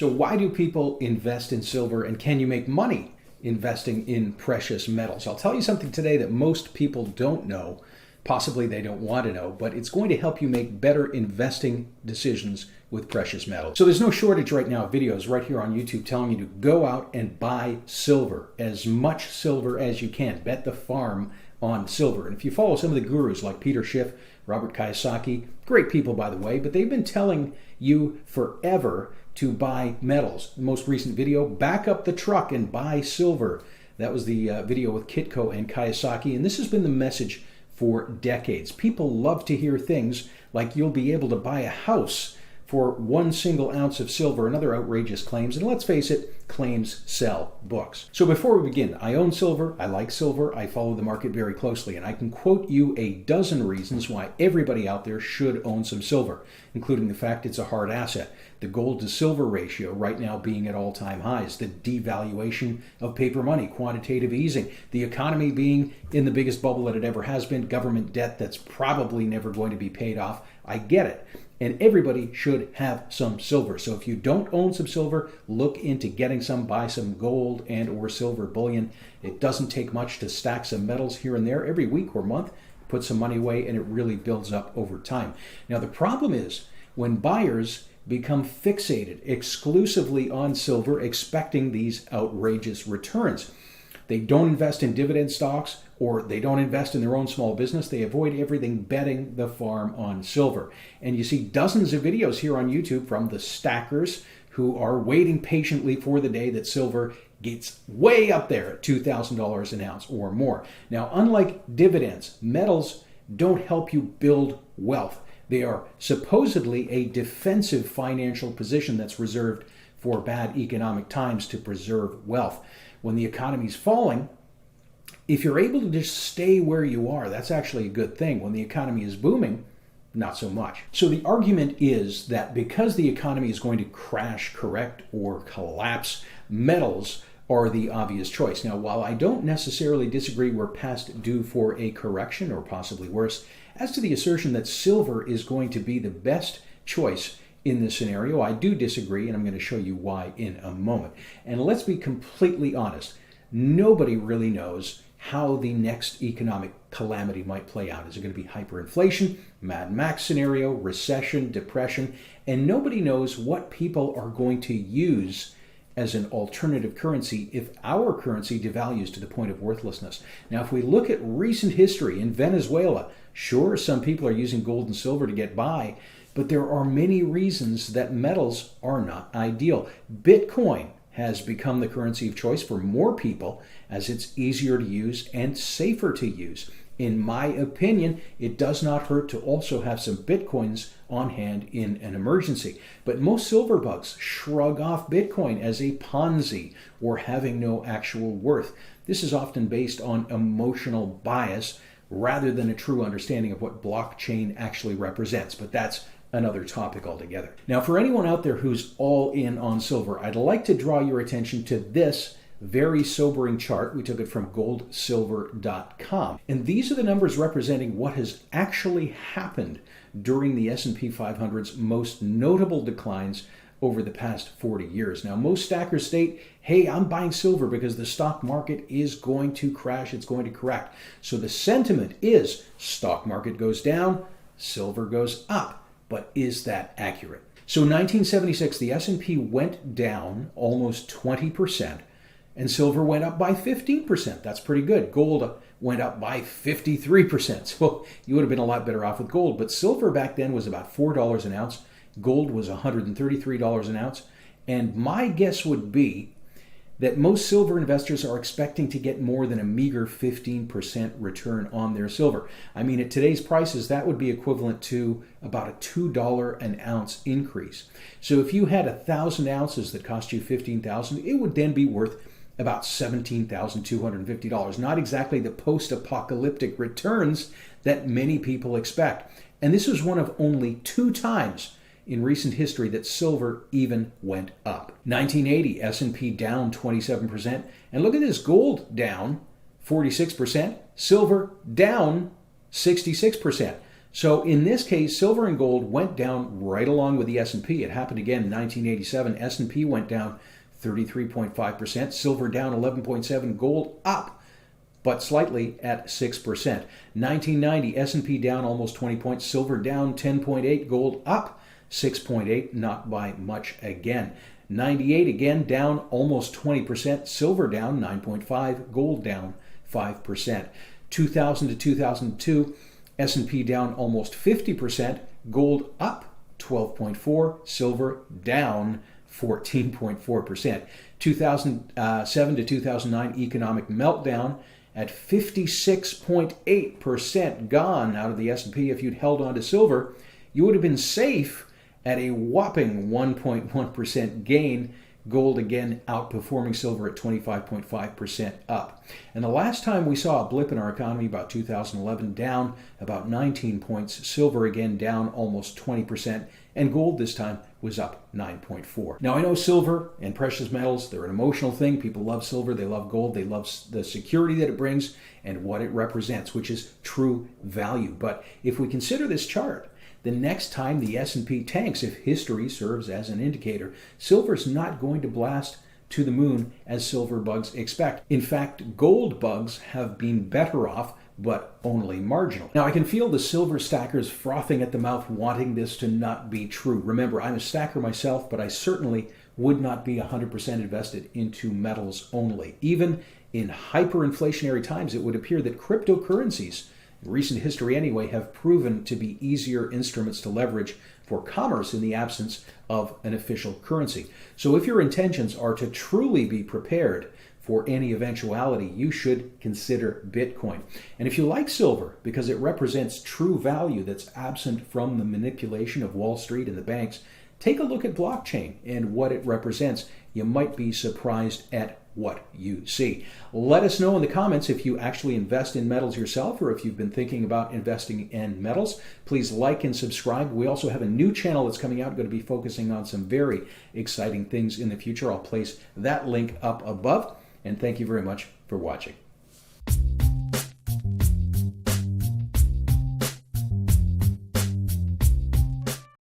So why do people invest in silver, and can you make money investing in precious metals? I'll tell you something today that most people don't know, possibly they don't want to know, but it's going to help you make better investing decisions with precious metals. So there's no shortage right now of videos right here on YouTube telling you to go out and buy silver, as much silver as you can. Bet the farm on silver. And if you follow some of the gurus like Peter Schiff, Robert Kiyosaki, great people by the way, but they've been telling you forever to buy metals. The most recent video, back up the truck and buy silver. That was the video with Kitco and Kiyosaki, and this has been the message for decades. People love to hear things like you'll be able to buy a house for 1 single ounce of silver and other outrageous claims. And let's face it, claims sell books. So before we begin, I own silver, I like silver, I follow the market very closely, and I can quote you a dozen reasons why everybody out there should own some silver, including the fact it's a hard asset, the gold to silver ratio right now being at all-time highs, the devaluation of paper money, quantitative easing, the economy being in the biggest bubble that it ever has been, government debt that's probably never going to be paid off. I get it. And everybody should have some silver. So if you don't own some silver, look into getting some, buy some gold and or silver bullion. It doesn't take much to stack some metals here and there every week or month, put some money away, and it really builds up over time. Now the problem is when buyers become fixated exclusively on silver, expecting these outrageous returns. They don't invest in dividend stocks, or they don't invest in their own small business. They avoid everything betting the farm on silver. And you see dozens of videos here on YouTube from the stackers who are waiting patiently for the day that silver gets way up there at $2,000 an ounce or more. Now, unlike dividends, metals don't help you build wealth. They are supposedly a defensive financial position that's reserved for bad economic times to preserve wealth. When the economy's falling, if you're able to just stay where you are, that's actually a good thing. When the economy is booming, not so much. So the argument is that because the economy is going to crash, correct, or collapse, metals are the obvious choice. Now, while I don't necessarily disagree we're past due for a correction, or possibly worse, as to the assertion that silver is going to be the best choice in this scenario, I do disagree, and I'm going to show you why in a moment. And let's be completely honest. Nobody really knows how the next economic calamity might play out. Is it going to be hyperinflation, Mad Max scenario, recession, depression? And nobody knows what people are going to use as an alternative currency if our currency devalues to the point of worthlessness. Now, if we look at recent history in Venezuela, sure, some people are using gold and silver to get by, but there are many reasons that metals are not ideal. Bitcoin has become the currency of choice for more people as it's easier to use and safer to use. In my opinion, it does not hurt to also have some Bitcoins on hand in an emergency. But most silver bugs shrug off Bitcoin as a Ponzi or having no actual worth. This is often based on emotional bias rather than a true understanding of what blockchain actually represents. But that's another topic altogether. Now, for anyone out there who's all in on silver, I'd like to draw your attention to this very sobering chart. We took it from goldsilver.com. And these are the numbers representing what has actually happened during the S&P 500's most notable declines over the past 40 years. Now, most stackers state, hey, I'm buying silver because the stock market is going to crash, it's going to correct. So the sentiment is stock market goes down, silver goes up. But is that accurate? So in 1976, the S&P went down almost 20%, and silver went up by 15%. That's pretty good. Gold went up by 53%. So you would have been a lot better off with gold. But silver back then was about $4 an ounce. Gold was $133 an ounce. And my guess would be that most silver investors are expecting to get more than a meager 15% return on their silver. I mean, at today's prices, that would be equivalent to about a $2 an ounce increase. So if you had 1,000 ounces that cost you $15,000, it would then be worth about $17,250. Not exactly the post-apocalyptic returns that many people expect. And this was one of only 2 times in recent history that silver even went up. 1980, S&P down 27%. And look at this, gold down 46%, silver down 66%. So in this case, silver and gold went down right along with the S&P. It happened again in 1987. S&P went down 33.5%, silver down 11.7%, gold up, but slightly at 6%. 1990, S&P down almost 20 points, silver down 10.8%, gold up 6.8%, not by much again. 98 again down almost 20%, silver down 9.5%, gold down 5%. 2000 to 2002, S&P down almost 50%, gold up 12.4%, silver down 14.4%. 2007 to 2009 economic meltdown at 56.8% gone out of the S&P. If you'd held on to silver, you would have been safe at a whopping 1.1% gain. Gold again outperforming silver at 25.5% up. And the last time we saw a blip in our economy, about 2011, down about 19 points. Silver again down almost 20%. And gold this time was up 9.4%. Now I know silver and precious metals, they're an emotional thing. People love silver, they love gold, they love the security that it brings and what it represents, which is true value. But if we consider this chart, the next time the S&P tanks, if history serves as an indicator, silver's not going to blast to the moon as silver bugs expect. In fact, gold bugs have been better off, but only marginal. Now, I can feel the silver stackers frothing at the mouth, wanting this to not be true. Remember, I'm a stacker myself, but I certainly would not be 100% invested into metals only. Even in hyperinflationary times, it would appear that cryptocurrencies, in recent history anyway, have proven to be easier instruments to leverage for commerce in the absence of an official currency. So if your intentions are to truly be prepared for any eventuality, you should consider Bitcoin. And if you like silver because it represents true value that's absent from the manipulation of Wall Street and the banks, take a look at blockchain and what it represents. You might be surprised at what you see. Let us know in the comments if you actually invest in metals yourself or if you've been thinking about investing in metals. Please like and subscribe. We also have a new channel that's coming out, going to be focusing on some very exciting things in the future. I'll place that link up above. And thank you very much for watching.